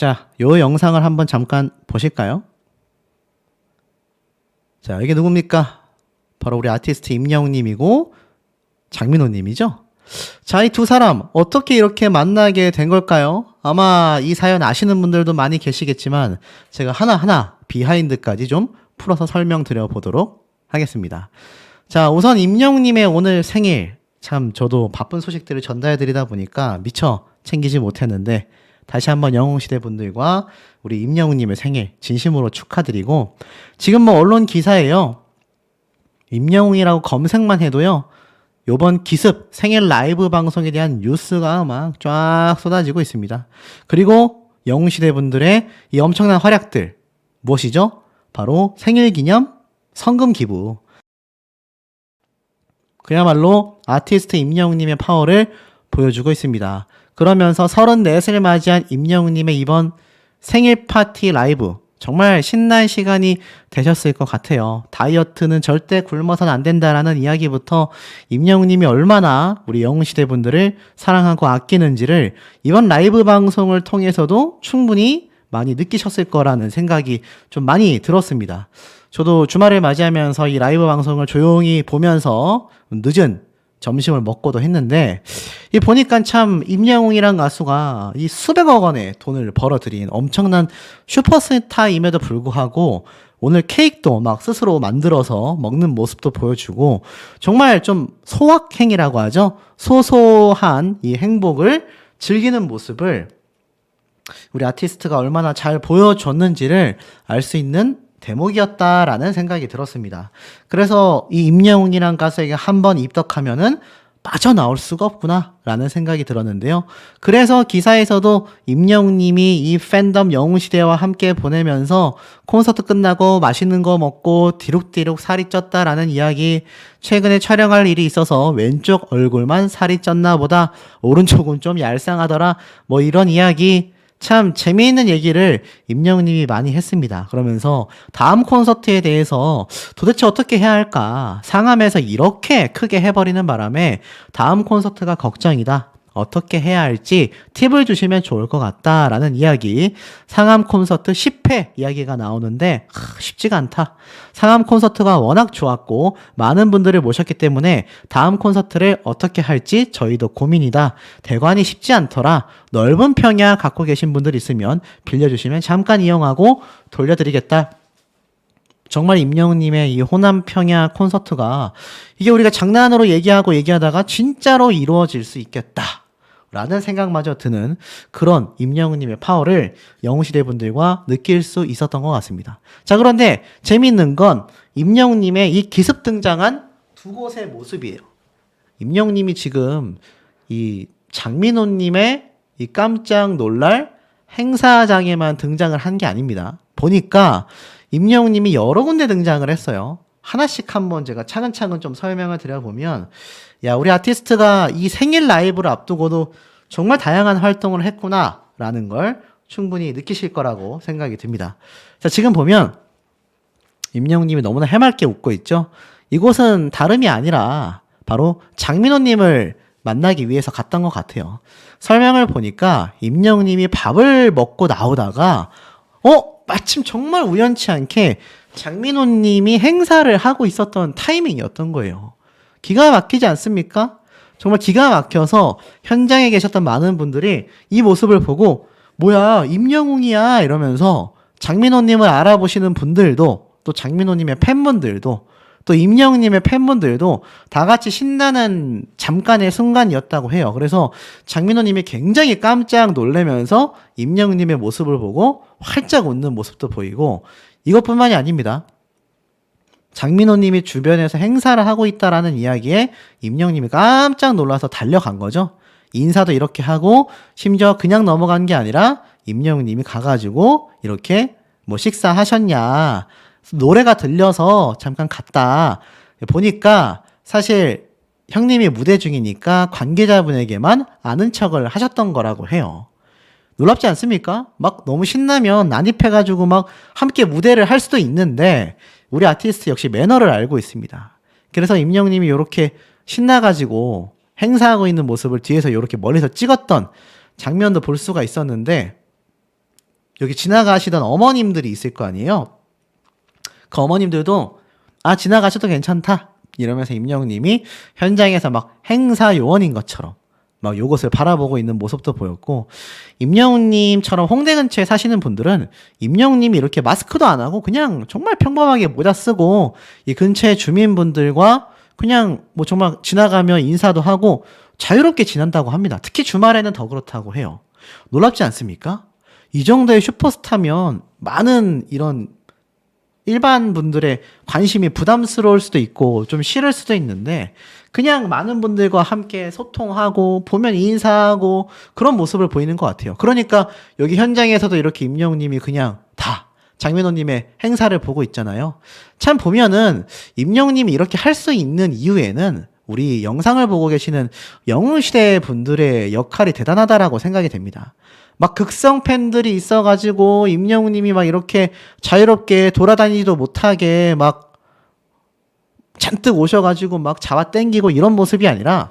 자, 요 영상을 한번 잠깐 보실까요? 자, 이게 누굽니까? 바로 우리 아티스트 임영웅님이고 장민호님이죠? 자, 이 두 사람 어떻게 이렇게 만나게 된 걸까요? 아마 이 사연 아시는 분들도 많이 계시겠지만 제가 하나하나 비하인드까지 좀 풀어서 설명드려 보도록 하겠습니다. 자, 우선 임영웅님의 오늘 생일, 참 저도 바쁜 소식들을 전달해 드리다 보니까 미처 챙기지 못했는데 다시 한번 영웅시대 분들과 우리 임영웅님의 생일 진심으로 축하드리고, 지금 뭐 언론 기사에요, 임영웅이라고 검색만 해도요 요번 기습 생일 라이브 방송에 대한 뉴스가 막 쫙 쏟아지고 있습니다. 그리고 영웅시대 분들의 이 엄청난 활약들 무엇이죠? 바로 생일 기념 성금 기부. 그야말로 아티스트 임영웅님의 파워를 보여주고 있습니다. 그러면서 34을 맞이한 임영웅님의 이번 생일 파티 라이브, 정말 신난 시간이 되셨을 것 같아요. 다이어트는 절대 굶어서는 안 된다라는 이야기부터 임영웅님이 얼마나 우리 영웅시대 분들을 사랑하고 아끼는지를 이번 라이브 방송을 통해서도 충분히 많이 느끼셨을 거라는 생각이 좀 많이 들었습니다. 저도 주말을 맞이하면서 이 라이브 방송을 조용히 보면서 늦은 점심을 먹고도 했는데, 이 보니까 참 임영웅이란 가수가 이 수백억 원의 돈을 벌어들인 엄청난 슈퍼스타임에도 불구하고 오늘 케이크도 막 스스로 만들어서 먹는 모습도 보여주고, 정말 좀 소확행이라고 하죠. 소소한 이 행복을 즐기는 모습을 우리 아티스트가 얼마나 잘 보여줬는지를 알 수 있는 대목이었다라는 생각이 들었습니다. 그래서 이 임영웅이란 가수에게 한번 입덕하면은 빠져나올 수가 없구나 라는 생각이 들었는데요. 그래서 기사에서도 임영웅님이 이 팬덤 영웅시대와 함께 보내면서 콘서트 끝나고 맛있는 거 먹고 디룩디룩 살이 쪘다라는 이야기, 최근에 촬영할 일이 있어서 왼쪽 얼굴만 살이 쪘나 보다, 오른쪽은 좀 얄쌍하더라, 뭐 이런 이야기, 참 재미있는 얘기를 임영웅님이 많이 했습니다. 그러면서 다음 콘서트에 대해서 도대체 어떻게 해야 할까, 상암에서 이렇게 크게 해버리는 바람에 다음 콘서트가 걱정이다, 어떻게 해야 할지 팁을 주시면 좋을 것 같다라는 이야기, 상암 콘서트 10회 이야기가 나오는데 쉽지가 않다. 상암 콘서트가 워낙 좋았고 많은 분들을 모셨기 때문에 다음 콘서트를 어떻게 할지 저희도 고민이다. 대관이 쉽지 않더라. 넓은 평야 갖고 계신 분들 있으면 빌려주시면 잠깐 이용하고 돌려드리겠다. 정말 임영웅님의 이 호남 평야 콘서트가 이게 우리가 장난으로 얘기하다가 진짜로 이루어질 수 있겠다 라는 생각마저 드는 그런 임영웅님의 파워를 영웅시대 분들과 느낄 수 있었던 것 같습니다. 자, 그런데 재미있는 건 임영웅님의 이 기습 등장한 두 곳의 모습이에요. 임영웅님이 지금 이 장민호님의 이 깜짝 놀랄 행사장에만 등장을 한 게 아닙니다. 보니까 임영웅님이 여러 군데 등장을 했어요. 하나씩 한번 제가 차근차근 좀 설명을 드려보면, 야, 우리 아티스트가 이 생일 라이브를 앞두고도 정말 다양한 활동을 했구나 라는 걸 충분히 느끼실 거라고 생각이 듭니다. 자, 지금 보면 임영웅님이 너무나 해맑게 웃고 있죠. 이곳은 다름이 아니라 바로 장민호님을 만나기 위해서 갔던 것 같아요. 설명을 보니까 임영웅님이 밥을 먹고 나오다가 마침 정말 우연치 않게 장민호님이 행사를 하고 있었던 타이밍이었던 거예요. 기가 막히지 않습니까? 정말 기가 막혀서 현장에 계셨던 많은 분들이 이 모습을 보고 뭐야, 임영웅이야 이러면서 장민호님을 알아보시는 분들도, 또 장민호님의 팬분들도, 또 임영웅님의 팬분들도 다 같이 신나는 잠깐의 순간이었다고 해요. 그래서 장민호님이 굉장히 깜짝 놀라면서 임영웅님의 모습을 보고 활짝 웃는 모습도 보이고, 이것뿐만이 아닙니다. 장민호님이 주변에서 행사를 하고 있다라는 이야기에 임영웅님이 깜짝 놀라서 달려간 거죠. 인사도 이렇게 하고, 심지어 그냥 넘어간 게 아니라 임영웅님이 가가지고 이렇게 뭐 식사하셨냐, 노래가 들려서 잠깐 갔다, 보니까 사실 형님이 무대 중이니까 관계자분에게만 아는 척을 하셨던 거라고 해요. 놀랍지 않습니까? 막 너무 신나면 난입해가지고 막 함께 무대를 할 수도 있는데 우리 아티스트 역시 매너를 알고 있습니다. 그래서 임영웅님이 이렇게 신나가지고 행사하고 있는 모습을 뒤에서 이렇게 멀리서 찍었던 장면도 볼 수가 있었는데, 여기 지나가시던 어머님들이 있을 거 아니에요. 그 어머님들도 지나가셔도 괜찮다 이러면서 임영웅님이 현장에서 막 행사 요원인 것처럼 막 요것을 바라보고 있는 모습도 보였고, 임영웅님처럼 홍대 근처에 사시는 분들은 임영웅님이 이렇게 마스크도 안 하고 그냥 정말 평범하게 모자 쓰고 이 근처의 주민분들과 그냥 뭐 정말 지나가며 인사도 하고 자유롭게 지낸다고 합니다. 특히 주말에는 더 그렇다고 해요. 놀랍지 않습니까? 이 정도의 슈퍼스타면 많은 이런 일반 분들의 관심이 부담스러울 수도 있고 좀 싫을 수도 있는데 그냥 많은 분들과 함께 소통하고 보면 인사하고 그런 모습을 보이는 것 같아요. 그러니까 여기 현장에서도 이렇게 임영웅님이 그냥 다 장민호님의 행사를 보고 있잖아요. 참 보면은 임영웅님이 이렇게 할 수 있는 이유에는 우리 영상을 보고 계시는 영웅시대 분들의 역할이 대단하다라고 생각이 됩니다. 막 극성 팬들이 있어가지고 임영웅님이 막 이렇게 자유롭게 돌아다니지도 못하게 막 잔뜩 오셔가지고 막 잡아당기고 이런 모습이 아니라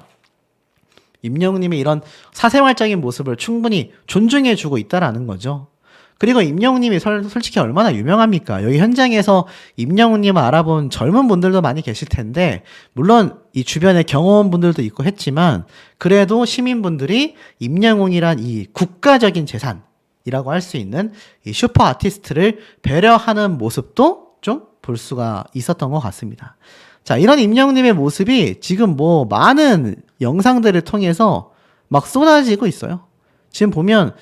임영웅님이 이런 사생활적인 모습을 충분히 존중해주고 있다라는 거죠. 그리고 임영웅님이 솔직히 얼마나 유명합니까? 여기 현장에서 임영웅님을 알아본 젊은 분들도 많이 계실 텐데, 물론 이 주변에 경호원분들도 있고 했지만 그래도 시민분들이 임영웅이란 이 국가적인 재산이라고 할 수 있는 이 슈퍼 아티스트를 배려하는 모습도 좀 볼 수가 있었던 것 같습니다. 자, 이런 임영웅님의 모습이 지금 뭐 많은 영상들을 통해서 막 쏟아지고 있어요. 지금 보면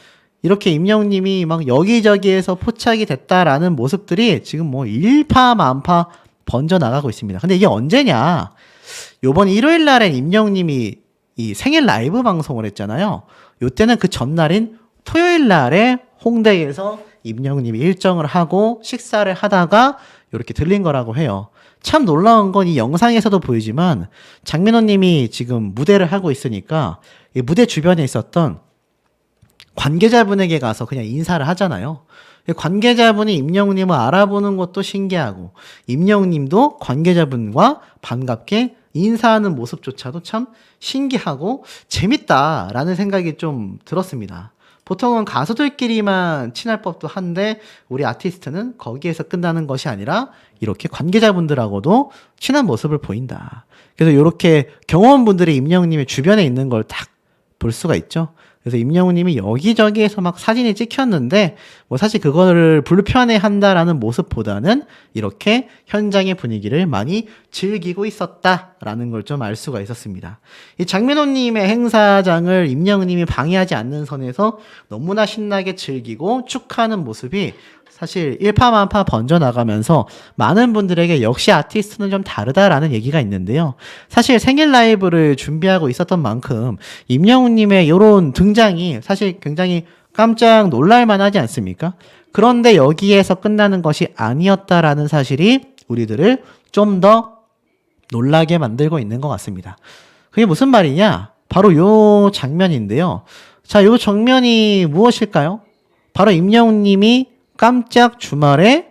이렇게 임영웅님이 막 여기저기에서 포착이 됐다라는 모습들이 지금 뭐 일파만파 번져나가고 있습니다. 근데 이게 언제냐? 요번 일요일 날엔 임영웅님이 이 생일 라이브 방송을 했잖아요. 요때는 그 전날인 토요일 날에 홍대에서 임영웅님이 일정을 하고 식사를 하다가 이렇게 들린 거라고 해요. 참 놀라운 건 이 영상에서도 보이지만 장민호님이 지금 무대를 하고 있으니까 이 무대 주변에 있었던 관계자분에게 가서 그냥 인사를 하잖아요. 관계자분이 임영웅님을 알아보는 것도 신기하고 임영웅님도 관계자분과 반갑게 인사하는 모습조차도 참 신기하고 재밌다라는 생각이 좀 들었습니다. 보통은 가수들끼리만 친할 법도 한데 우리 아티스트는 거기에서 끝나는 것이 아니라 이렇게 관계자분들하고도 친한 모습을 보인다. 그래서 이렇게 경호원분들이 임영웅님의 주변에 있는 걸 딱 볼 수가 있죠. 그래서 임영웅님이 여기저기에서 막 사진이 찍혔는데 뭐 사실 그거를 불편해 한다라는 모습보다는 이렇게 현장의 분위기를 많이 즐기고 있었다라는 걸 좀 알 수가 있었습니다. 이 장민호님의 행사장을 임영웅님이 방해하지 않는 선에서 너무나 신나게 즐기고 축하하는 모습이 사실 일파만파 번져나가면서 많은 분들에게 역시 아티스트는 좀 다르다라는 얘기가 있는데요. 사실 생일 라이브를 준비하고 있었던 만큼 임영웅님의 이런 등장이 사실 굉장히 깜짝 놀랄만 하지 않습니까? 그런데 여기에서 끝나는 것이 아니었다라는 사실이 우리들을 좀 더 놀라게 만들고 있는 것 같습니다. 그게 무슨 말이냐? 바로 요 장면인데요. 자, 요 장면이 무엇일까요? 바로 임영웅님이 깜짝 주말에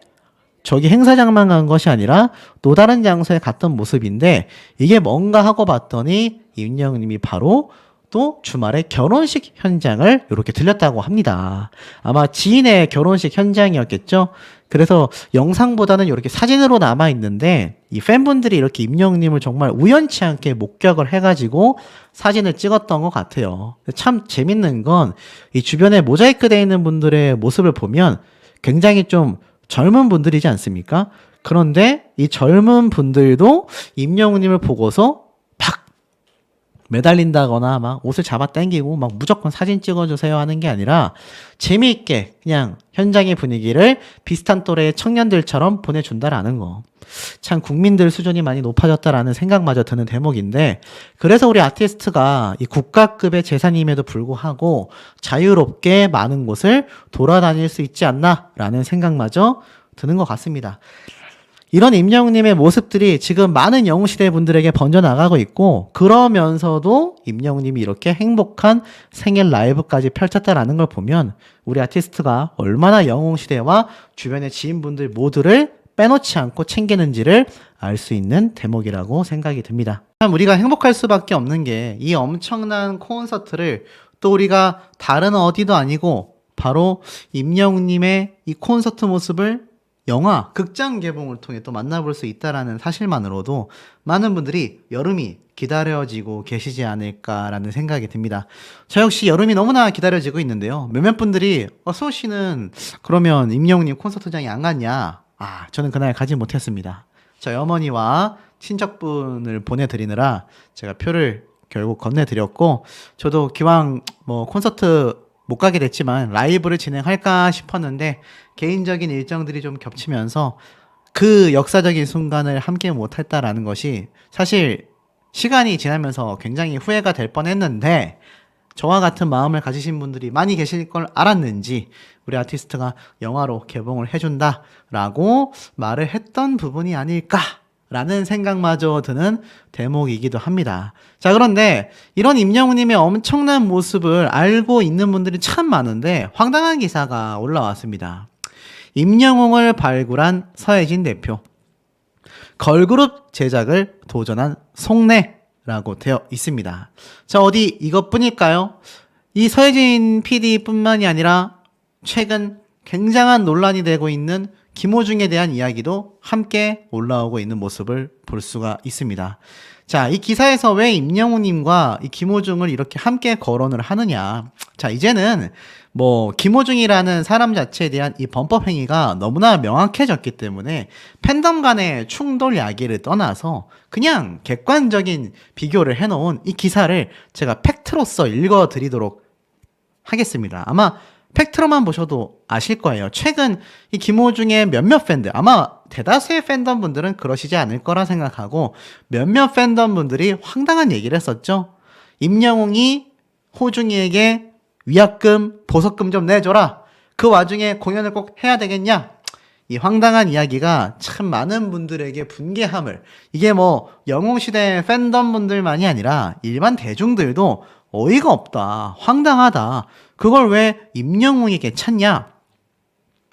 저기 행사장만 간 것이 아니라 또 다른 장소에 갔던 모습인데 이게 뭔가 하고 봤더니 임영웅님이 바로 또 주말에 결혼식 현장을 이렇게 들렸다고 합니다. 아마 지인의 결혼식 현장이었겠죠? 그래서 영상보다는 이렇게 사진으로 남아있는데 이 팬분들이 이렇게 임영웅님을 정말 우연치 않게 목격을 해가지고 사진을 찍었던 것 같아요. 참 재밌는 건 이 주변에 모자이크 되어 있는 분들의 모습을 보면 굉장히 좀 젊은 분들이지 않습니까? 그런데 이 젊은 분들도 임영웅님을 보고서 막 매달린다거나 막 옷을 잡아 당기고 막 무조건 사진 찍어주세요 하는 게 아니라 재미있게 그냥 현장의 분위기를 비슷한 또래의 청년들처럼 보내준다라는 거. 참 국민들 수준이 많이 높아졌다라는 생각마저 드는 대목인데, 그래서 우리 아티스트가 이 국가급의 재산임에도 불구하고 자유롭게 많은 곳을 돌아다닐 수 있지 않나라는 생각마저 드는 것 같습니다. 이런 임영웅님의 모습들이 지금 많은 영웅시대 분들에게 번져나가고 있고, 그러면서도 임영웅님이 이렇게 행복한 생일 라이브까지 펼쳤다라는 걸 보면 우리 아티스트가 얼마나 영웅시대와 주변의 지인분들 모두를 빼놓지 않고 챙기는지를 알 수 있는 대목이라고 생각이 듭니다. 참 우리가 행복할 수밖에 없는 게 이 엄청난 콘서트를 또 우리가 다른 어디도 아니고 바로 임영웅님의 이 콘서트 모습을 영화, 극장 개봉을 통해 또 만나볼 수 있다라는 사실만으로도 많은 분들이 여름이 기다려지고 계시지 않을까라는 생각이 듭니다. 저 역시 여름이 너무나 기다려지고 있는데요. 몇몇 분들이 수호 씨는 그러면 임영웅님 콘서트장에 안 갔냐? 저는 그날 가지 못했습니다. 저희 어머니와 친척분을 보내드리느라 제가 표를 결국 건네드렸고, 저도 기왕 뭐 콘서트 못 가게 됐지만 라이브를 진행할까 싶었는데 개인적인 일정들이 좀 겹치면서 그 역사적인 순간을 함께 못했다라는 것이 사실 시간이 지나면서 굉장히 후회가 될 뻔했는데, 저와 같은 마음을 가지신 분들이 많이 계실 걸 알았는지 우리 아티스트가 영화로 개봉을 해준다라고 말을 했던 부분이 아닐까라는 생각마저 드는 대목이기도 합니다. 자, 그런데 이런 임영웅님의 엄청난 모습을 알고 있는 분들이 참 많은데 황당한 기사가 올라왔습니다. 임영웅을 발굴한 서혜진 대표, 걸그룹 제작을 도전한 속내라고 되어 있습니다. 자, 어디 이것뿐일까요? 이 서혜진 PD뿐만이 아니라 최근 굉장한 논란이 되고 있는 김호중에 대한 이야기도 함께 올라오고 있는 모습을 볼 수가 있습니다. 자, 이 기사에서 왜 임영웅님과 이 김호중을 이렇게 함께 거론을 하느냐. 자, 이제는 뭐 김호중이라는 사람 자체에 대한 이 범법 행위가 너무나 명확해졌기 때문에 팬덤 간의 충돌 야기를 떠나서 그냥 객관적인 비교를 해놓은 이 기사를 제가 팩트로서 읽어드리도록 하겠습니다. 아마 팩트로만 보셔도 아실 거예요. 최근 이 김호중의 몇몇 팬들, 아마 대다수의 팬덤 분들은 그러시지 않을 거라 생각하고 몇몇 팬덤 분들이 황당한 얘기를 했었죠. 임영웅이 호중이에게 위약금, 보석금 좀 내줘라. 그 와중에 공연을 꼭 해야 되겠냐? 이 황당한 이야기가 참 많은 분들에게 분개함을, 이게 뭐 영웅시대 팬덤 분들만이 아니라 일반 대중들도 어이가 없다, 황당하다, 그걸 왜 임영웅에게 찾냐,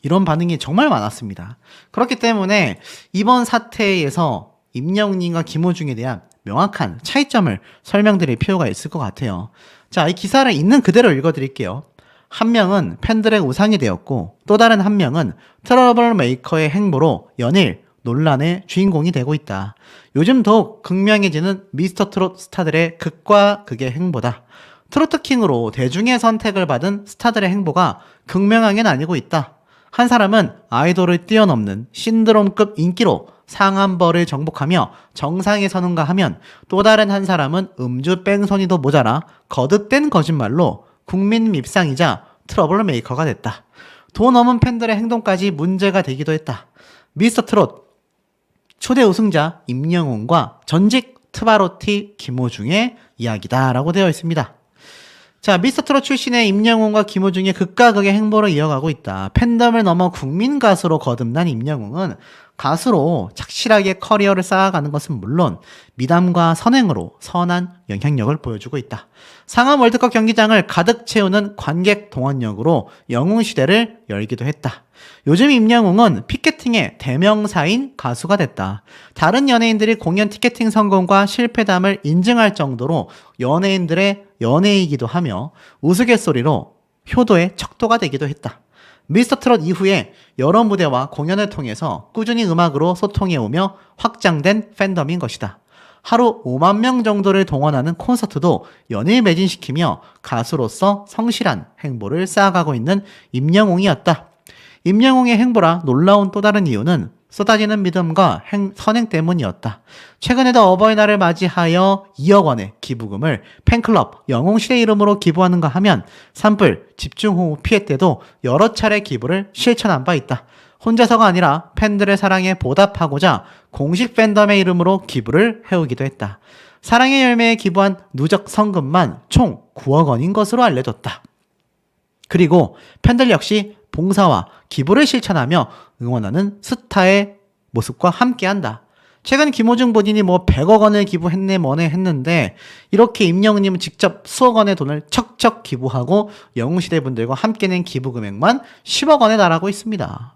이런 반응이 정말 많았습니다. 그렇기 때문에 이번 사태에서 임영웅님과 김호중에 대한 명확한 차이점을 설명드릴 필요가 있을 것 같아요. 자, 이 기사를 있는 그대로 읽어드릴게요. 한 명은 팬들의 우상이 되었고 또 다른 한 명은 트러블 메이커의 행보로 연일 논란의 주인공이 되고 있다. 요즘 더욱 극명해지는 미스터 트롯 스타들의 극과 극의 행보다. 트로트 킹으로 대중의 선택을 받은 스타들의 행보가 극명하게 나뉘고 있다. 한 사람은 아이돌을 뛰어넘는 신드롬급 인기로 상한벌을 정복하며 정상에 서는가 하면, 또 다른 한 사람은 음주 뺑소니도 모자라 거듭된 거짓말로 국민 밉상이자 트러블 메이커가 됐다. 돈 없는 팬들의 행동까지 문제가 되기도 했다. 미스터 트롯 초대 우승자 임영웅과 전직 트바로티 김호중의 이야기다라고 되어 있습니다. 자, 미스터 트롯 출신의 임영웅과 김호중의 극과 극의 행보를 이어가고 있다. 팬덤을 넘어 국민 가수로 거듭난 임영웅은 가수로 착실하게 커리어를 쌓아가는 것은 물론 미담과 선행으로 선한 영향력을 보여주고 있다. 상암 월드컵 경기장을 가득 채우는 관객 동원력으로 영웅 시대를 열기도 했다. 요즘 임영웅은 피켓팅의 대명사인 가수가 됐다. 다른 연예인들이 공연 티켓팅 성공과 실패담을 인증할 정도로 연예인들의 연예이기도 하며 우스갯소리로 효도의 척도가 되기도 했다. 미스터 트롯 이후에 여러 무대와 공연을 통해서 꾸준히 음악으로 소통해오며 확장된 팬덤인 것이다. 하루 5만 명 정도를 동원하는 콘서트도 연일 매진시키며 가수로서 성실한 행보를 쌓아가고 있는 임영웅이었다. 임영웅의 행보라 놀라운 또 다른 이유는 쏟아지는 믿음과 선행 때문이었다. 최근에도 어버이날을 맞이하여 2억 원의 기부금을 팬클럽 영웅시대 이름으로 기부하는가 하면 산불, 집중호우 피해 때도 여러 차례 기부를 실천한 바 있다. 혼자서가 아니라 팬들의 사랑에 보답하고자 공식 팬덤의 이름으로 기부를 해오기도 했다. 사랑의 열매에 기부한 누적 성금만 총 9억 원인 것으로 알려졌다. 그리고 팬들 역시 봉사와 기부를 실천하며 응원하는 스타의 모습과 함께한다. 최근 김호중 본인이 뭐 100억 원을 기부했네 뭐네 했는데 이렇게 임영웅님은 직접 수억 원의 돈을 척척 기부하고 영웅시대 분들과 함께 낸 기부 금액만 10억 원에 달하고 있습니다.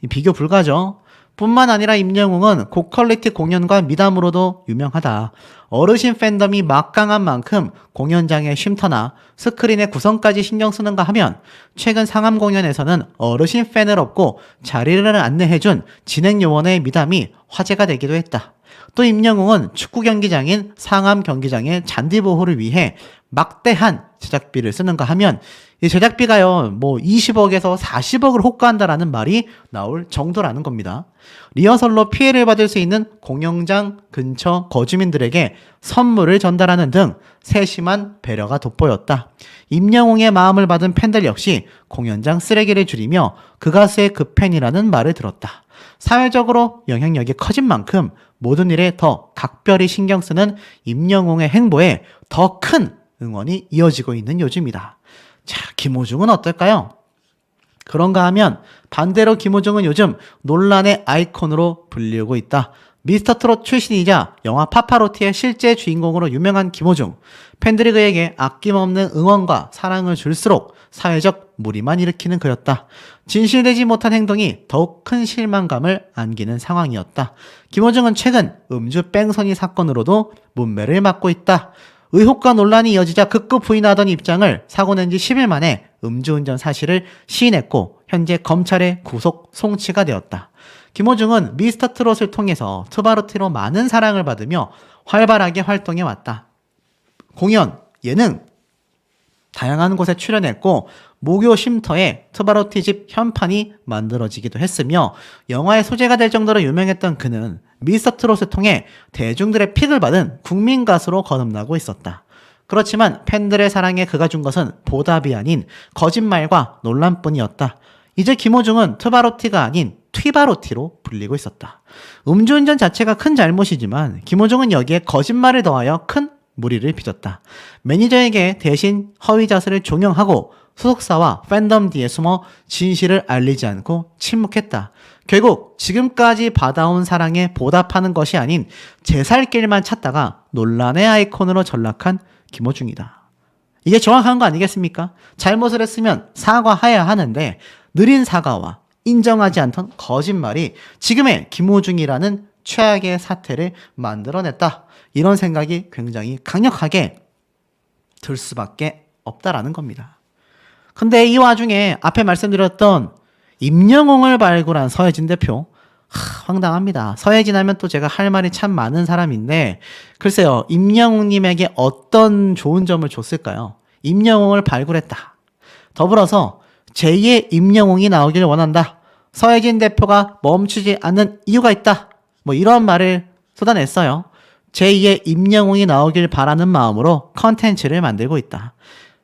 비교 불가죠. 뿐만 아니라 임영웅은 고퀄리티 공연과 미담으로도 유명하다. 어르신 팬덤이 막강한 만큼 공연장의 쉼터나 스크린의 구성까지 신경 쓰는가 하면 최근 상암 공연에서는 어르신 팬을 업고 자리를 안내해준 진행 요원의 미담이 화제가 되기도 했다. 또 임영웅은 축구 경기장인 상암 경기장의 잔디 보호를 위해 막대한 제작비를 쓰는가 하면 이 제작비가요 20억에서 40억을 호가한다라는 말이 나올 정도라는 겁니다. 리허설로 피해를 받을 수 있는 공연장 근처 거주민들에게 선물을 전달하는 등 세심한 배려가 돋보였다. 임영웅의 마음을 받은 팬들 역시 공연장 쓰레기를 줄이며 그 가수의 그 팬이라는 말을 들었다. 사회적으로 영향력이 커진 만큼 모든 일에 더 각별히 신경 쓰는 임영웅의 행보에 더 큰 응원이 이어지고 있는 요즘이다. 자, 김호중은 어떨까요? 그런가 하면 반대로 김호중은 요즘 논란의 아이콘으로 불리우고 있다. 미스터트롯 출신이자 영화 파파로티의 실제 주인공으로 유명한 김호중. 팬들이 그에게 아낌없는 응원과 사랑을 줄수록 사회적 무리만 일으키는 그였다. 진실되지 못한 행동이 더욱 큰 실망감을 안기는 상황이었다. 김호중은 최근 음주 뺑소니 사건으로도 문매를 맞고 있다. 의혹과 논란이 이어지자 극구 부인하던 입장을 사고 낸 지 10일 만에 음주운전 사실을 시인했고 현재 검찰에 구속 송치가 되었다. 김호중은 미스터트롯을 통해서 트바로티로 많은 사랑을 받으며 활발하게 활동해 왔다. 공연, 예능, 다양한 곳에 출연했고 목요 쉼터에 트바로티집 현판이 만들어지기도 했으며 영화의 소재가 될 정도로 유명했던 그는 미스터트롯을 통해 대중들의 픽을 받은 국민 가수로 거듭나고 있었다. 그렇지만 팬들의 사랑에 그가 준 것은 보답이 아닌 거짓말과 논란뿐이었다. 이제 김호중은 트바로티가 아닌 튀바로티로 불리고 있었다. 음주운전 자체가 큰 잘못이지만 김호중은 여기에 거짓말을 더하여 큰 무리를 빚었다. 매니저에게 대신 허위자설을 종용하고 소속사와 팬덤 뒤에 숨어 진실을 알리지 않고 침묵했다. 결국 지금까지 받아온 사랑에 보답하는 것이 아닌 제 살 길만 찾다가 논란의 아이콘으로 전락한 김호중이다. 이게 정확한 거 아니겠습니까? 잘못을 했으면 사과해야 하는데 느린 사과와 인정하지 않던 거짓말이 지금의 김호중이라는 최악의 사태를 만들어냈다. 이런 생각이 굉장히 강력하게 들 수밖에 없다라는 겁니다. 근데 이 와중에 앞에 말씀드렸던 임영웅을 발굴한 서혜진 대표, 황당합니다. 서혜진 하면 또 제가 할 말이 참 많은 사람인데 글쎄요, 임영웅님에게 어떤 좋은 점을 줬을까요? 임영웅을 발굴했다. 더불어서 제2의 임영웅이 나오길 원한다. 서혜진 대표가 멈추지 않는 이유가 있다. 이런 말을 쏟아냈어요. 제2의 임영웅이 나오길 바라는 마음으로 컨텐츠를 만들고 있다.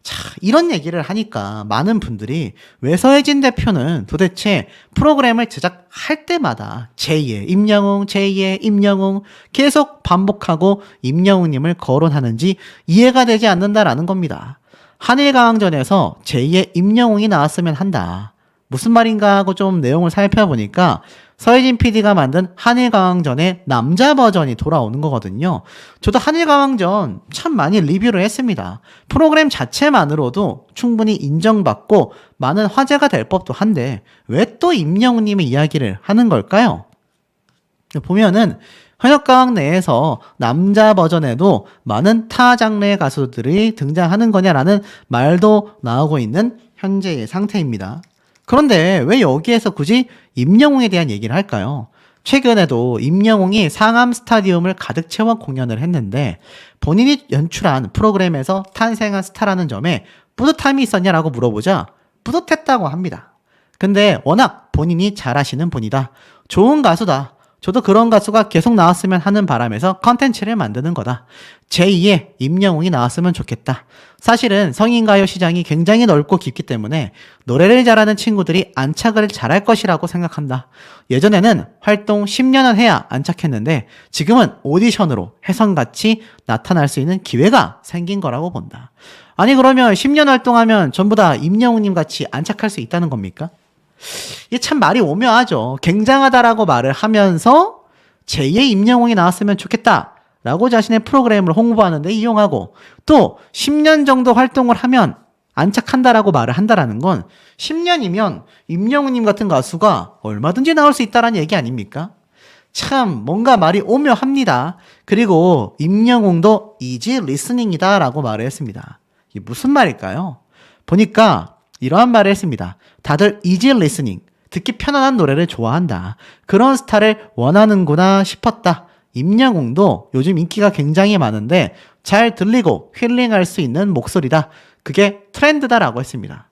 자, 이런 얘기를 하니까 많은 분들이 왜 서혜진 대표는 도대체 프로그램을 제작할 때마다 제2의 임영웅, 제2의 임영웅 계속 반복하고 임영웅님을 거론하는지 이해가 되지 않는다라는 겁니다. 한일강항전에서 제2의 임영웅이 나왔으면 한다. 무슨 말인가 하고 좀 내용을 살펴보니까 서혜진 PD가 만든 한일강항전의 남자 버전이 돌아오는 거거든요. 저도 한일강항전 참 많이 리뷰를 했습니다. 프로그램 자체만으로도 충분히 인정받고 많은 화제가 될 법도 한데 왜 또 임영웅님의 이야기를 하는 걸까요? 보면은 현역가왕 내에서 남자 버전에도 많은 타 장르의 가수들이 등장하는 거냐라는 말도 나오고 있는 현재의 상태입니다. 그런데 왜 여기에서 굳이 임영웅에 대한 얘기를 할까요? 최근에도 임영웅이 상암 스타디움을 가득 채워 공연을 했는데 본인이 연출한 프로그램에서 탄생한 스타라는 점에 뿌듯함이 있었냐라고 물어보자 뿌듯했다고 합니다. 근데 워낙 본인이 잘하시는 분이다. 좋은 가수다. 저도 그런 가수가 계속 나왔으면 하는 바람에서 컨텐츠를 만드는 거다. 제2의 임영웅이 나왔으면 좋겠다. 사실은 성인가요 시장이 굉장히 넓고 깊기 때문에 노래를 잘하는 친구들이 안착을 잘할 것이라고 생각한다. 예전에는 활동 10년은 해야 안착했는데 지금은 오디션으로 혜성같이 나타날 수 있는 기회가 생긴 거라고 본다. 아니 그러면 10년 활동하면 전부 다 임영웅님 같이 안착할 수 있다는 겁니까? 이게 참 말이 오묘하죠. 굉장하다라고 말을 하면서 제2의 임영웅이 나왔으면 좋겠다 라고 자신의 프로그램을 홍보하는데 이용하고 또 10년 정도 활동을 하면 안착한다라고 말을 한다라는 건 10년이면 임영웅님 같은 가수가 얼마든지 나올 수 있다라는 얘기 아닙니까? 참 뭔가 말이 오묘합니다. 그리고 임영웅도 이지 리스닝이다 라고 말을 했습니다. 이게 무슨 말일까요? 보니까 이러한 말을 했습니다. 다들 이지 리스닝, 듣기 편안한 노래를 좋아한다. 그런 스타일을 원하는구나 싶었다. 임영웅도 요즘 인기가 굉장히 많은데 잘 들리고 힐링할 수 있는 목소리다. 그게 트렌드다라고 했습니다.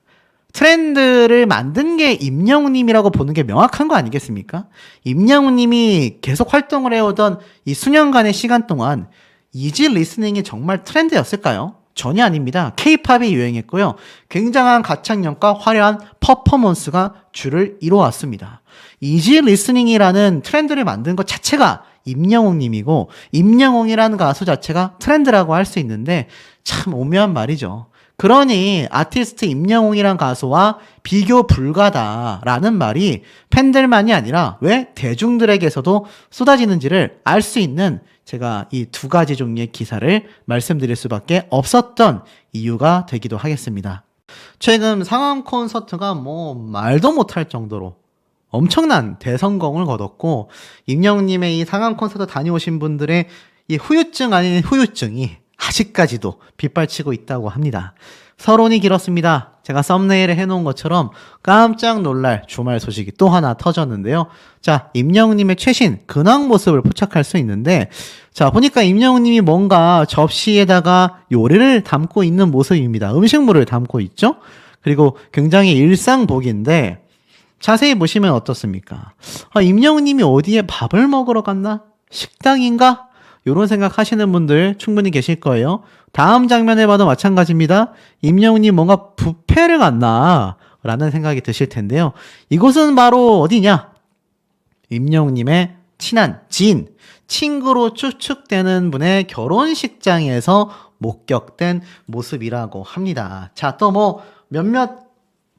트렌드를 만든 게 임영웅님이라고 보는 게 명확한 거 아니겠습니까? 임영웅님이 계속 활동을 해오던 이 수년간의 시간 동안 이지 리스닝이 정말 트렌드였을까요? 전혀 아닙니다. K-팝이 유행했고요. 굉장한 가창력과 화려한 퍼포먼스가 주를 이루어왔습니다. 이지 리스닝이라는 트렌드를 만든 것 자체가 임영웅님이고 임영웅이라는 가수 자체가 트렌드라고 할 수 있는데 참 오묘한 말이죠. 그러니 아티스트 임영웅이란 가수와 비교 불가다라는 말이 팬들만이 아니라 왜 대중들에게서도 쏟아지는지를 알 수 있는 제가 이 두 가지 종류의 기사를 말씀드릴 수밖에 없었던 이유가 되기도 하겠습니다. 최근 상암 콘서트가 말도 못할 정도로 엄청난 대성공을 거뒀고 임영웅님의 이 상암 콘서트 다녀오신 분들의 이 후유증 아닌 후유증이 아직까지도 빗발치고 있다고 합니다. 서론이 길었습니다. 제가 썸네일에 해놓은 것처럼 깜짝 놀랄 주말 소식이 또 하나 터졌는데요. 자, 임영웅님의 최신 근황 모습을 포착할 수 있는데, 자, 보니까 임영웅님이 뭔가 접시에다가 요리를 담고 있는 모습입니다. 음식물을 담고 있죠? 그리고 굉장히 일상복인데, 자세히 보시면 어떻습니까? 임영웅님이 어디에 밥을 먹으러 갔나? 식당인가? 이런 생각 하시는 분들 충분히 계실 거예요. 다음 장면에 봐도 마찬가지입니다. 임영웅님 뭔가 뷔페를 갔나? 라는 생각이 드실 텐데요. 이곳은 바로 어디냐? 임영웅님의 친한 지인, 친구로 추측되는 분의 결혼식장에서 목격된 모습이라고 합니다. 자, 또 몇몇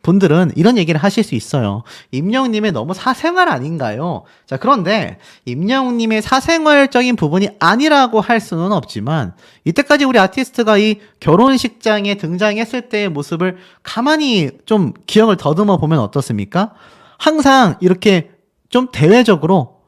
분들은 이런 얘기를 하실 수 있어요. 임영웅님의 너무 사생활 아닌가요? 자, 그런데 임영웅님의 사생활적인 부분이 아니라고 할 수는 없지만 이때까지 우리 아티스트가 이 결혼식장에 등장했을 때의 모습을 가만히 좀 기억을 더듬어 보면 어떻습니까? 항상 이렇게 좀 대외적으로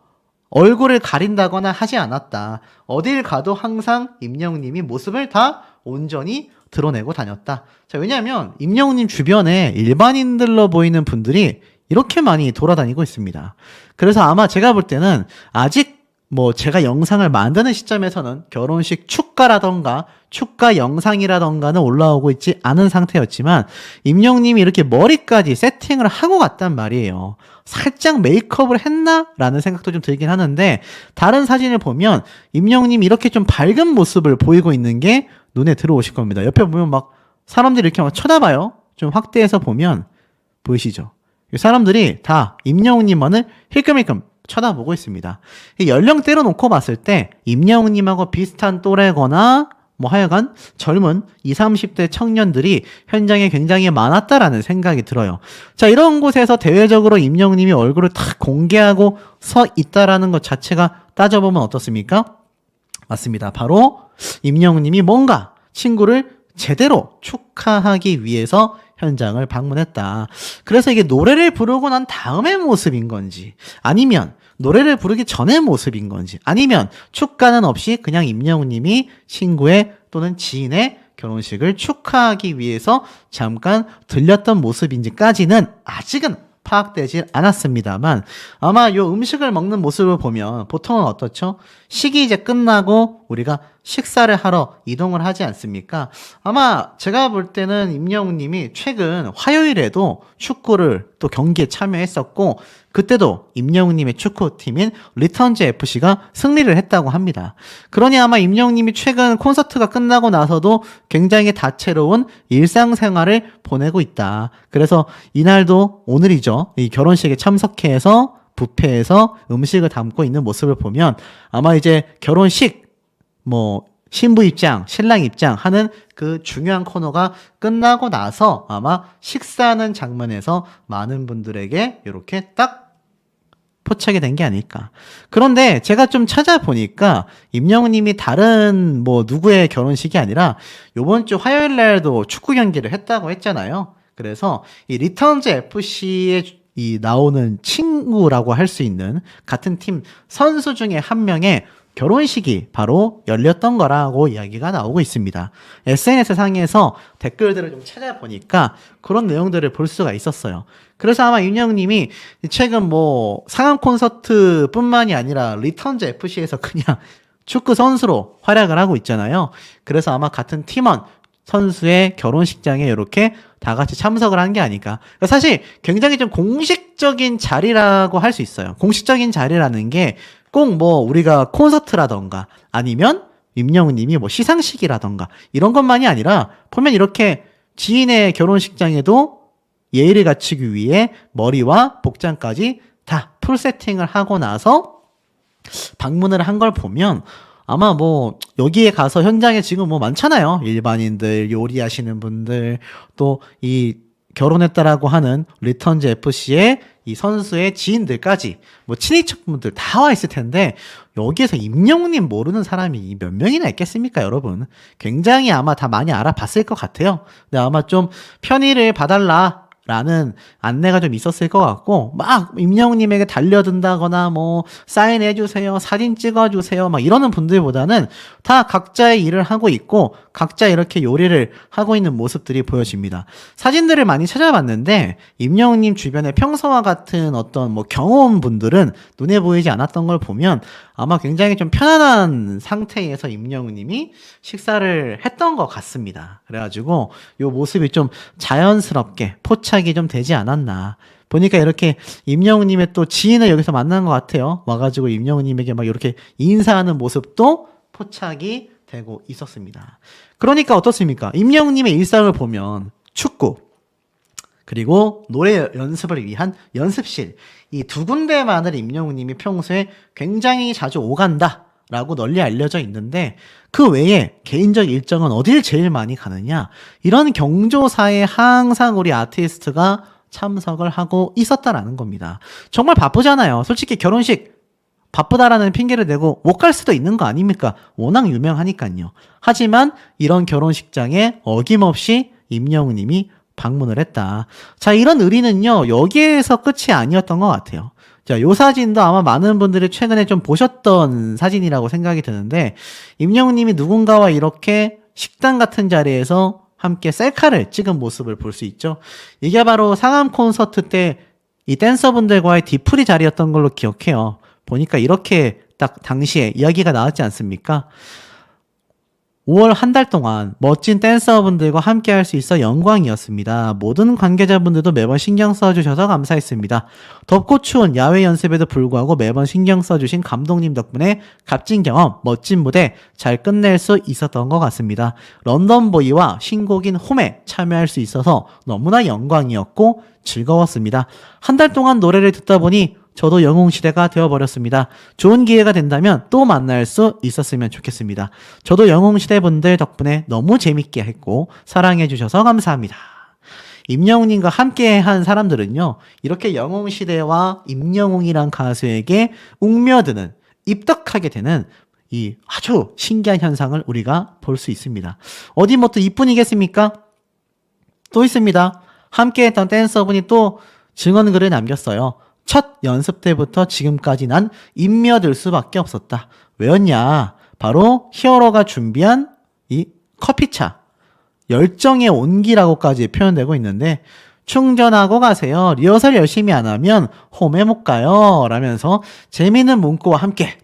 얼굴을 가린다거나 하지 않았다. 어딜 가도 항상 임영웅님이 모습을 다 온전히 드러내고 다녔다. 자, 왜냐하면 임영웅님 주변에 일반인들로 보이는 분들이 이렇게 많이 돌아다니고 있습니다. 그래서 아마 제가 볼 때는 아직 제가 영상을 만드는 시점에서는 결혼식 축가라던가 축가 영상이라던가는 올라오고 있지 않은 상태였지만 임영웅님이 이렇게 머리까지 세팅을 하고 갔단 말이에요. 살짝 메이크업을 했나? 라는 생각도 좀 들긴 하는데 다른 사진을 보면 임영웅님이 이렇게 좀 밝은 모습을 보이고 있는 게 눈에 들어오실 겁니다. 옆에 보면 막 사람들이 이렇게 막 쳐다봐요. 좀 확대해서 보면 보이시죠? 사람들이 다 임영웅님만을 힐끔힐끔 쳐다보고 있습니다. 연령대로 놓고 봤을 때 임영웅님하고 비슷한 또래거나 하여간 젊은 20, 30대 청년들이 현장에 굉장히 많았다라는 생각이 들어요. 자, 이런 곳에서 대외적으로 임영웅님이 얼굴을 탁 공개하고 서 있다라는 것 자체가 따져보면 어떻습니까? 맞습니다. 바로 임영웅님이 뭔가 친구를 제대로 축하하기 위해서 현장을 방문했다. 그래서 이게 노래를 부르고 난 다음의 모습인 건지 아니면 노래를 부르기 전의 모습인 건지 아니면 축가는 없이 그냥 임영웅님이 친구의 또는 지인의 결혼식을 축하하기 위해서 잠깐 들렸던 모습인지까지는 아직은 파악되질 않았습니다만 아마 요 음식을 먹는 모습을 보면 보통은 어떻죠? 식이 이제 끝나고 우리가 식사를 하러 이동을 하지 않습니까? 아마 제가 볼 때는 임영웅님이 최근 화요일에도 축구를 또 경기에 참여했었고 그때도 임영웅님의 축구팀인 리턴즈 FC가 승리를 했다고 합니다. 그러니 아마 임영웅님이 최근 콘서트가 끝나고 나서도 굉장히 다채로운 일상생활을 보내고 있다. 그래서 이날도 오늘이죠. 이 결혼식에 참석해서 뷔페에서 음식을 담고 있는 모습을 보면 아마 이제 결혼식 신부 입장, 신랑 입장 하는 그 중요한 코너가 끝나고 나서 아마 식사하는 장면에서 많은 분들에게 이렇게 딱 포착이 된 게 아닐까. 그런데 제가 좀 찾아보니까 임영웅님이 다른 뭐 누구의 결혼식이 아니라 요번 주 화요일 날도 축구 경기를 했다고 했잖아요. 그래서 이 리턴즈 FC에 이 나오는 친구라고 할 수 있는 같은 팀 선수 중에 한 명의 결혼식이 바로 열렸던 거라고 이야기가 나오고 있습니다. SNS 상에서 댓글들을 좀 찾아보니까 그런 내용들을 볼 수가 있었어요. 그래서 아마 임영웅님이 최근 뭐 상암 콘서트 뿐만이 아니라 리턴즈 FC에서 그냥 축구 선수로 활약을 하고 있잖아요. 그래서 아마 같은 팀원 선수의 결혼식장에 이렇게 다 같이 참석을 한 게 아닐까. 그러니까 사실 굉장히 좀 공식적인 자리라고 할 수 있어요. 공식적인 자리라는 게 꼭 뭐 우리가 콘서트라던가 아니면 임영웅님이 뭐 시상식이라던가 이런 것만이 아니라 보면 이렇게 지인의 결혼식장에도 예의를 갖추기 위해 머리와 복장까지 다 풀 세팅을 하고 나서 방문을 한 걸 보면 아마 뭐 여기에 가서 현장에 지금 뭐 많잖아요. 일반인들, 요리하시는 분들, 또 이 결혼했다라고 하는 리턴즈 FC의 이 선수의 지인들까지 뭐 친인척분들 다 와 있을 텐데 여기에서 임영웅님 모르는 사람이 몇 명이나 있겠습니까, 여러분? 굉장히 아마 다 많이 알아봤을 것 같아요. 근데 아마 좀 편의를 봐달라 라는 안내가 좀 있었을 것 같고 막 임영웅님에게 달려든다거나 뭐 사인해주세요, 사진 찍어주세요 막 이러는 분들보다는 다 각자의 일을 하고 있고 각자 이렇게 요리를 하고 있는 모습들이 보여집니다. 사진들을 많이 찾아봤는데 임영웅님 주변에 평소와 같은 어떤 뭐 경호원분들은 눈에 보이지 않았던 걸 보면 아마 굉장히 좀 편안한 상태에서 임영웅님이 식사를 했던 것 같습니다. 그래가지고 요 모습이 좀 자연스럽게 포착이 좀 되지 않았나. 보니까 이렇게 임영웅님의 또 지인을 여기서 만난 것 같아요. 와가지고 임영웅님에게 막 이렇게 인사하는 모습도 포착이 되고 있었습니다. 그러니까 어떻습니까? 임영웅님의 일상을 보면 축구, 그리고 노래 연습을 위한 연습실, 이 두 군데만을 임영웅님이 평소에 굉장히 자주 오간다 라고 널리 알려져 있는데 그 외에 개인적 일정은 어딜 제일 많이 가느냐, 이런 경조사에 항상 우리 아티스트가 참석을 하고 있었다라는 겁니다. 정말 바쁘잖아요. 솔직히 결혼식 바쁘다라는 핑계를 대고 못 갈 수도 있는 거 아닙니까? 워낙 유명하니까요. 하지만 이런 결혼식장에 어김없이 임영웅님이 방문을 했다. 자, 이런 의리는요, 여기에서 끝이 아니었던 것 같아요. 자, 요 사진도 아마 많은 분들이 최근에 좀 보셨던 사진이라고 생각이 드는데, 임영웅님이 누군가와 이렇게 식당 같은 자리에서 함께 셀카를 찍은 모습을 볼 수 있죠. 이게 바로 상암 콘서트 때 이 댄서분들과의 뒤풀이 자리였던 걸로 기억해요. 보니까 이렇게 딱 당시에 이야기가 나왔지 않습니까? 5월 한 달 동안 멋진 댄서분들과 함께 할 수 있어 영광이었습니다. 모든 관계자분들도 매번 신경 써주셔서 감사했습니다. 덥고 추운 야외 연습에도 불구하고 매번 신경 써주신 감독님 덕분에 값진 경험, 멋진 무대 잘 끝낼 수 있었던 것 같습니다. 런던보이와 신곡인 홈에 참여할 수 있어서 너무나 영광이었고 즐거웠습니다. 한 달 동안 노래를 듣다 보니 저도 영웅시대가 되어버렸습니다. 좋은 기회가 된다면 또 만날 수 있었으면 좋겠습니다. 저도 영웅시대 분들 덕분에 너무 재밌게 했고 사랑해주셔서 감사합니다. 임영웅님과 함께 한 사람들은요, 이렇게 영웅시대와 임영웅이란 가수에게 웅며드는, 입덕하게 되는 이 아주 신기한 현상을 우리가 볼 수 있습니다. 어디 뭐 또 이뿐이겠습니까? 또 있습니다. 함께 했던 댄서분이 또 증언글을 남겼어요. 첫 연습 때부터 지금까지 난 인며들 수밖에 없었다. 왜였냐? 바로 히어로가 준비한 이 커피차. 열정의 온기라고까지 표현되고 있는데, 충전하고 가세요. 리허설 열심히 안 하면 홈에 못 가요. 라면서 재미있는 문구와 함께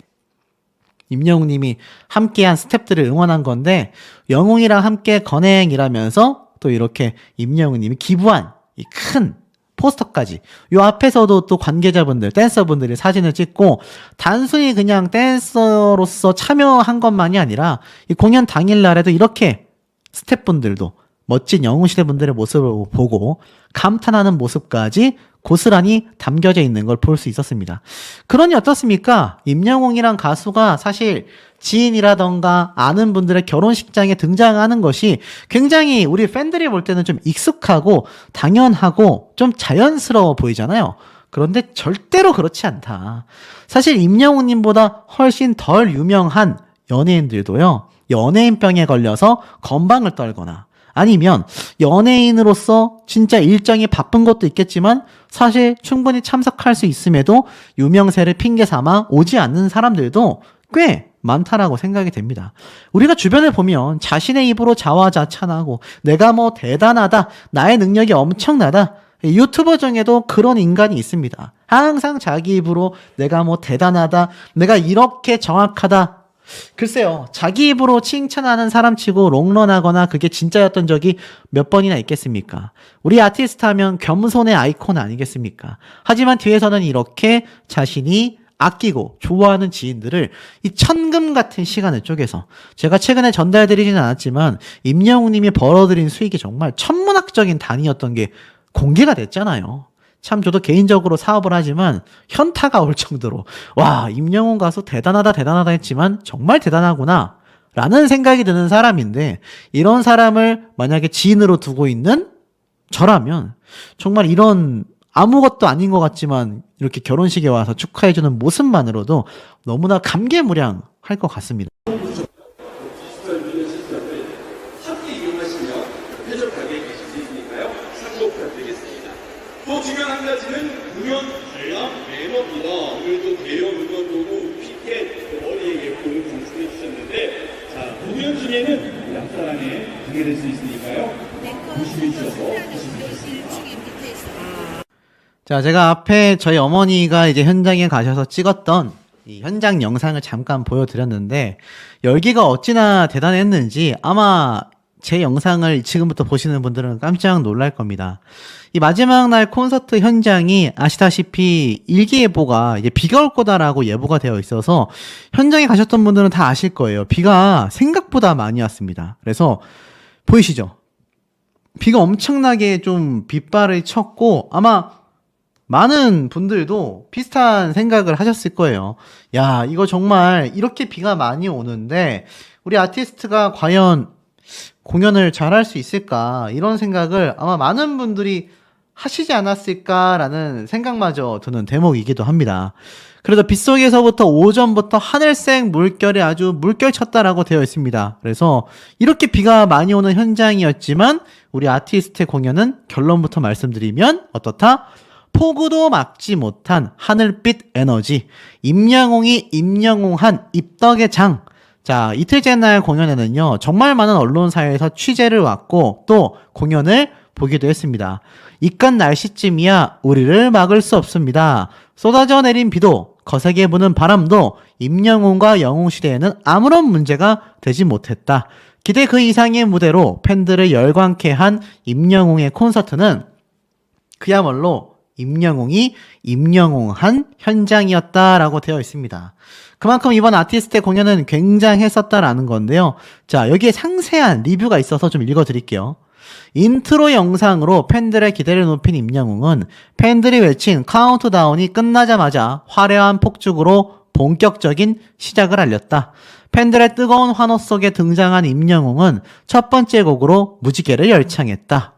임영웅님이 함께한 스태프들을 응원한 건데, 영웅이랑 함께 건행이라면서 또 이렇게 임영웅님이 기부한 이 큰 포스터까지, 요 앞에서도 또 관계자분들, 댄서분들이 사진을 찍고 단순히 그냥 댄서로서 참여한 것만이 아니라 이 공연 당일날에도 이렇게 스태프분들도 멋진 영웅시대 분들의 모습을 보고 감탄하는 모습까지 고스란히 담겨져 있는 걸 볼 수 있었습니다. 그러니 어떻습니까? 임영웅이란 가수가 사실 지인이라던가 아는 분들의 결혼식장에 등장하는 것이 굉장히 우리 팬들이 볼 때는 좀 익숙하고 당연하고 좀 자연스러워 보이잖아요. 그런데 절대로 그렇지 않다. 사실 임영웅님보다 훨씬 덜 유명한 연예인들도요, 연예인병에 걸려서 건방을 떨거나 아니면 연예인으로서 진짜 일정이 바쁜 것도 있겠지만 사실 충분히 참석할 수 있음에도 유명세를 핑계 삼아 오지 않는 사람들도 꽤 많다라고 생각이 됩니다. 우리가 주변을 보면 자신의 입으로 자화자찬하고 내가 뭐 대단하다, 나의 능력이 엄청나다, 유튜버 중에도 그런 인간이 있습니다. 항상 자기 입으로 내가 뭐 대단하다, 내가 이렇게 정확하다. 글쎄요, 자기 입으로 칭찬하는 사람치고 롱런하거나 그게 진짜였던 적이 몇 번이나 있겠습니까? 우리 아티스트 하면 겸손의 아이콘 아니겠습니까? 하지만 뒤에서는 이렇게 자신이 아끼고 좋아하는 지인들을 이 천금 같은 시간을 쪼개서, 제가 최근에 전달드리지는 않았지만 임영웅님이 벌어들인 수익이 정말 천문학적인 단위였던 게 공개가 됐잖아요. 참 저도 개인적으로 사업을 하지만 현타가 올 정도로 와, 임영웅 가수 대단하다 했지만 정말 대단하구나 라는 생각이 드는 사람인데, 이런 사람을 만약에 지인으로 두고 있는 저라면 정말 이런 아무것도 아닌 것 같지만 이렇게 결혼식에 와서 축하해주는 모습만으로도 너무나 감개무량할 것 같습니다. 또 중요한 한 가지는 공연 관람 매너입니다. 오늘도 대형 응원도구, 피켓, 머리에 예쁜 장식해 주셨는데, 자, 공연 중에는 앞사랑에 방해될 수 있으니까요. 조심해 주셔서 자, 제가 앞에 저희 어머니가 이제 현장에 가셔서 찍었던 이 현장 영상을 잠깐 보여드렸는데, 열기가 어찌나 대단했는지 아마 제 영상을 지금부터 보시는 분들은 깜짝 놀랄 겁니다. 이 마지막 날 콘서트 현장이 아시다시피 일기예보가 이제 비가 올 거다라고 예보가 되어 있어서 현장에 가셨던 분들은 다 아실 거예요. 비가 생각보다 많이 왔습니다. 그래서 보이시죠? 비가 엄청나게 좀 빗발을 쳤고 아마 많은 분들도 비슷한 생각을 하셨을 거예요. 야, 이거 정말 이렇게 비가 많이 오는데 우리 아티스트가 과연 공연을 잘할 수 있을까, 이런 생각을 아마 많은 분들이 하시지 않았을까라는 생각마저 드는 대목이기도 합니다. 그래서 빗속에서부터 오전부터 하늘색 물결이 아주 물결쳤다라고 되어 있습니다. 그래서 이렇게 비가 많이 오는 현장이었지만 우리 아티스트의 공연은 결론부터 말씀드리면 어떻다? 폭우도 막지 못한 하늘빛 에너지, 임영웅이 임영웅한 입덕의 장. 자, 이틀째 날 공연에는요, 정말 많은 언론사에서 취재를 왔고 또 공연을 보기도 했습니다. 이깟 날씨쯤이야 우리를 막을 수 없습니다. 쏟아져 내린 비도 거세게 부는 바람도 임영웅과 영웅시대에는 아무런 문제가 되지 못했다. 기대 그 이상의 무대로 팬들을 열광케 한 임영웅의 콘서트는 그야말로 임영웅이 임영웅한 현장이었다라고 되어 있습니다. 그만큼 이번 아티스트의 공연은 굉장했었다라는 건데요. 자, 여기에 상세한 리뷰가 있어서 좀 읽어드릴게요. 인트로 영상으로 팬들의 기대를 높인 임영웅은 팬들이 외친 카운트다운이 끝나자마자 화려한 폭죽으로 본격적인 시작을 알렸다. 팬들의 뜨거운 환호 속에 등장한 임영웅은 첫 번째 곡으로 무지개를 열창했다.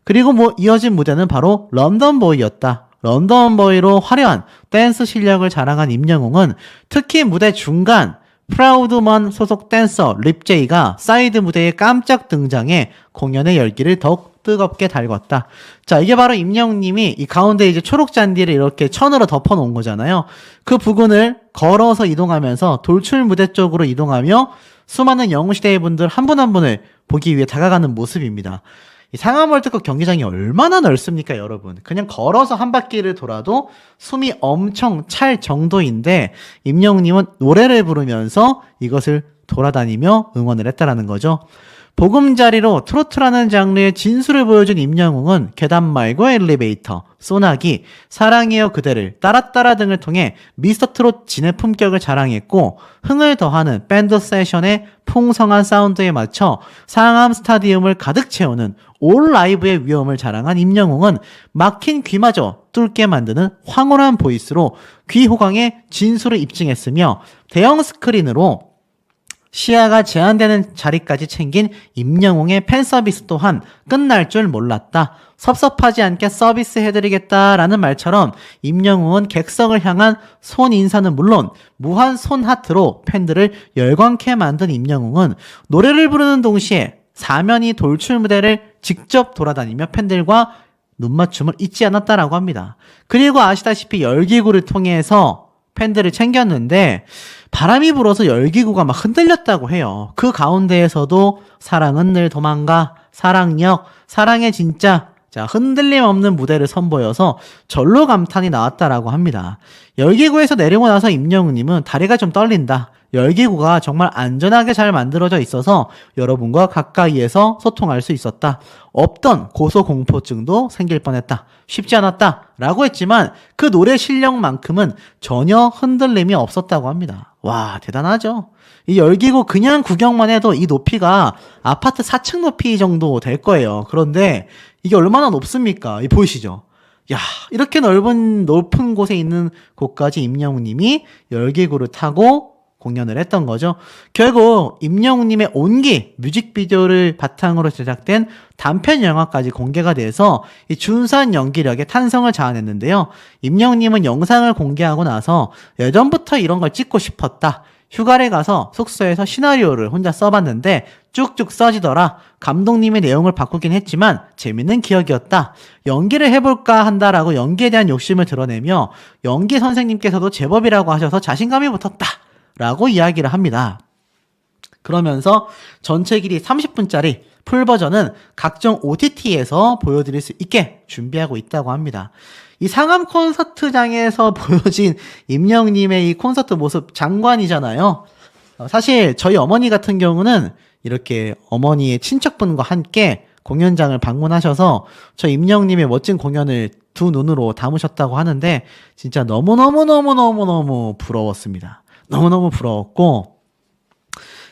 그리고 이어진 무대는 바로 런던보이였다. 런던보이로 화려한 댄스 실력을 자랑한 임영웅은 특히 무대 중간 프라우드먼 소속 댄서 립제이가 사이드 무대에 깜짝 등장해 공연의 열기를 더욱 뜨겁게 달궜다. 자, 이게 바로 임영웅님이 이 가운데 이제 초록 잔디를 이렇게 천으로 덮어 놓은 거잖아요. 그 부근을 걸어서 이동하면서 돌출 무대 쪽으로 이동하며 수많은 영웅시대의 분들 한 분 한 분을 보기 위해 다가가는 모습입니다. 이 상암 월드컵 경기장이 얼마나 넓습니까, 여러분? 그냥 걸어서 한 바퀴를 돌아도 숨이 엄청 찰 정도인데 임영웅님은 노래를 부르면서 이것을 돌아다니며 응원을 했다라는 거죠. 보금자리로 트로트라는 장르의 진수를 보여준 임영웅은 계단 말고 엘리베이터, 소나기, 사랑해요 그대를, 따라따라 등을 통해 미스터트롯 진의 품격을 자랑했고 흥을 더하는 밴드 세션의 풍성한 사운드에 맞춰 상암 스타디움을 가득 채우는 올 라이브의 위엄을 자랑한 임영웅은 막힌 귀마저 뚫게 만드는 황홀한 보이스로 귀 호강의 진수를 입증했으며 대형 스크린으로 시야가 제한되는 자리까지 챙긴 임영웅의 팬 서비스 또한 끝날 줄 몰랐다. 섭섭하지 않게 서비스 해드리겠다라는 말처럼 임영웅은 객석을 향한 손 인사는 물론 무한 손 하트로 팬들을 열광케 만든 임영웅은 노래를 부르는 동시에 사면이 돌출 무대를 직접 돌아다니며 팬들과 눈맞춤을 잊지 않았다라고 합니다. 그리고 아시다시피 열기구를 통해서 팬들을 챙겼는데 바람이 불어서 열기구가 막 흔들렸다고 해요. 그 가운데에서도 사랑은 늘 도망가, 사랑역, 사랑의 진짜, 자, 흔들림 없는 무대를 선보여서 절로 감탄이 나왔다라고 합니다. 열기구에서 내리고 나서 임영웅님은 다리가 좀 떨린다. 열기구가 정말 안전하게 잘 만들어져 있어서 여러분과 가까이에서 소통할 수 있었다. 없던 고소공포증도 생길 뻔했다. 쉽지 않았다. 라고 했지만 그 노래 실력만큼은 전혀 흔들림이 없었다고 합니다. 와, 대단하죠? 이 열기구 그냥 구경만 해도 이 높이가 아파트 4층 높이 정도 될 거예요. 그런데 이게 얼마나 높습니까? 이 보이시죠? 야, 이렇게 높은 곳에 있는 곳까지 임영웅님이 열기구를 타고 공연을 했던 거죠. 결국 임영웅님의 온기 뮤직비디오를 바탕으로 제작된 단편 영화까지 공개가 돼서 이 준수한 연기력에 탄성을 자아냈는데요. 임영웅님은 영상을 공개하고 나서 예전부터 이런 걸 찍고 싶었다. 휴가를 가서 숙소에서 시나리오를 혼자 써봤는데 쭉쭉 써지더라. 감독님의 내용을 바꾸긴 했지만 재밌는 기억이었다. 연기를 해볼까 한다라고 연기에 대한 욕심을 드러내며 연기 선생님께서도 제법이라고 하셔서 자신감이 붙었다. 라고 이야기를 합니다. 그러면서 전체 길이 30분짜리 풀버전은 각종 OTT에서 보여드릴 수 있게 준비하고 있다고 합니다. 이 상암 콘서트장에서 보여진 임영웅님의 이 콘서트 모습 장관이잖아요. 사실 저희 어머니 같은 경우는 이렇게 어머니의 친척분과 함께 공연장을 방문하셔서 저 임영웅님의 멋진 공연을 두 눈으로 담으셨다고 하는데 진짜 너무너무너무너무너무 부러웠습니다. 너무너무 부러웠고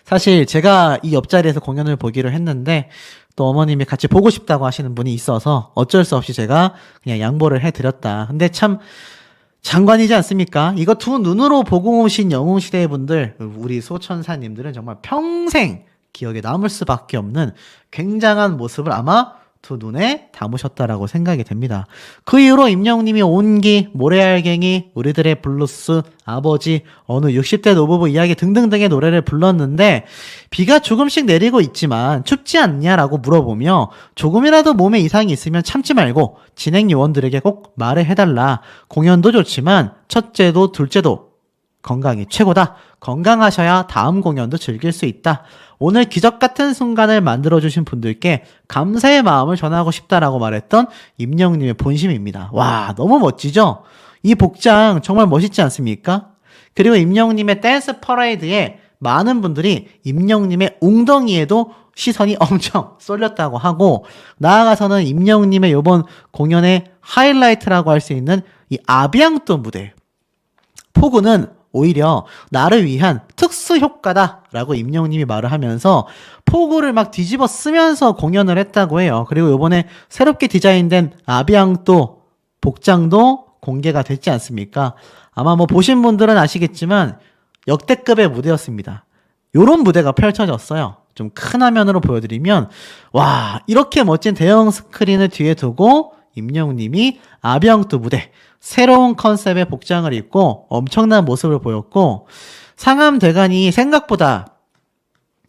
사실 제가 이 옆자리에서 공연을 보기로 했는데 또 어머님이 같이 보고 싶다고 하시는 분이 있어서 어쩔 수 없이 제가 그냥 양보를 해드렸다. 근데 참 장관이지 않습니까? 이거 두 눈으로 보고 오신 영웅시대의 분들, 우리 소천사님들은 정말 평생 기억에 남을 수밖에 없는 굉장한 모습을 아마 두 눈에 담으셨다라고 생각이 됩니다. 그 이후로 임영웅님이 온기, 모래알갱이, 우리들의 블루스, 아버지, 어느 60대 노부부 이야기 등등등의 노래를 불렀는데 비가 조금씩 내리고 있지만 춥지 않냐라고 물어보며 조금이라도 몸에 이상이 있으면 참지 말고 진행 요원들에게 꼭 말을 해달라. 공연도 좋지만 첫째도 둘째도 건강이 최고다. 건강하셔야 다음 공연도 즐길 수 있다. 오늘 기적 같은 순간을 만들어주신 분들께 감사의 마음을 전하고 싶다라고 말했던 임영웅님의 본심입니다. 와, 너무 멋지죠? 이 복장 정말 멋있지 않습니까? 그리고 임영웅님의 댄스 퍼레이드에 많은 분들이 임영웅님의 웅덩이에도 시선이 엄청 쏠렸다고 하고 나아가서는 임영웅님의 이번 공연의 하이라이트라고 할 수 있는 이 아비앙또 무대. 포구는 오히려 나를 위한 특수 효과다라고 임영웅님이 말을 하면서 포구를 막 뒤집어 쓰면서 공연을 했다고 해요. 그리고 이번에 새롭게 디자인된 아비앙또 복장도 공개가 됐지 않습니까? 아마 뭐 보신 분들은 아시겠지만 역대급의 무대였습니다. 요런 무대가 펼쳐졌어요. 좀 큰 화면으로 보여드리면 와, 이렇게 멋진 대형 스크린을 뒤에 두고 임영웅님이 아비앙또 무대 새로운 컨셉의 복장을 입고 엄청난 모습을 보였고 상암대관이 생각보다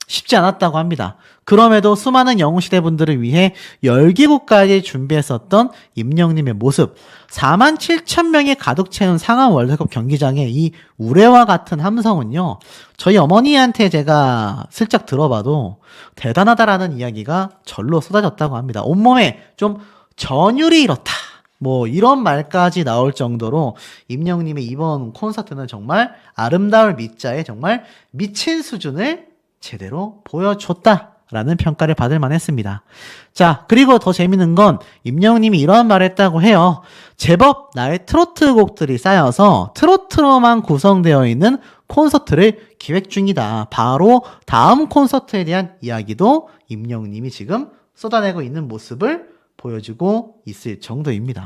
쉽지 않았다고 합니다. 그럼에도 수많은 영웅시대 분들을 위해 열기구까지 준비했었던 임영웅님의 모습 47,000명이 가득 채운 상암 월드컵 경기장의 이 우레와 같은 함성은요 저희 어머니한테 제가 슬쩍 들어봐도 대단하다라는 이야기가 절로 쏟아졌다고 합니다. 온몸에 좀 전율이 이렇다 뭐 이런 말까지 나올 정도로 임영웅님의 이번 콘서트는 정말 아름다울 미자에 정말 미친 수준을 제대로 보여줬다라는 평가를 받을 만했습니다. 자, 그리고 더 재밌는 건 임영웅님이 이런 말을 했다고 해요. 제법 나의 트로트 곡들이 쌓여서 트로트로만 구성되어 있는 콘서트를 기획 중이다. 바로 다음 콘서트에 대한 이야기도 임영웅님이 지금 쏟아내고 있는 모습을 보여주고 있을 정도입니다.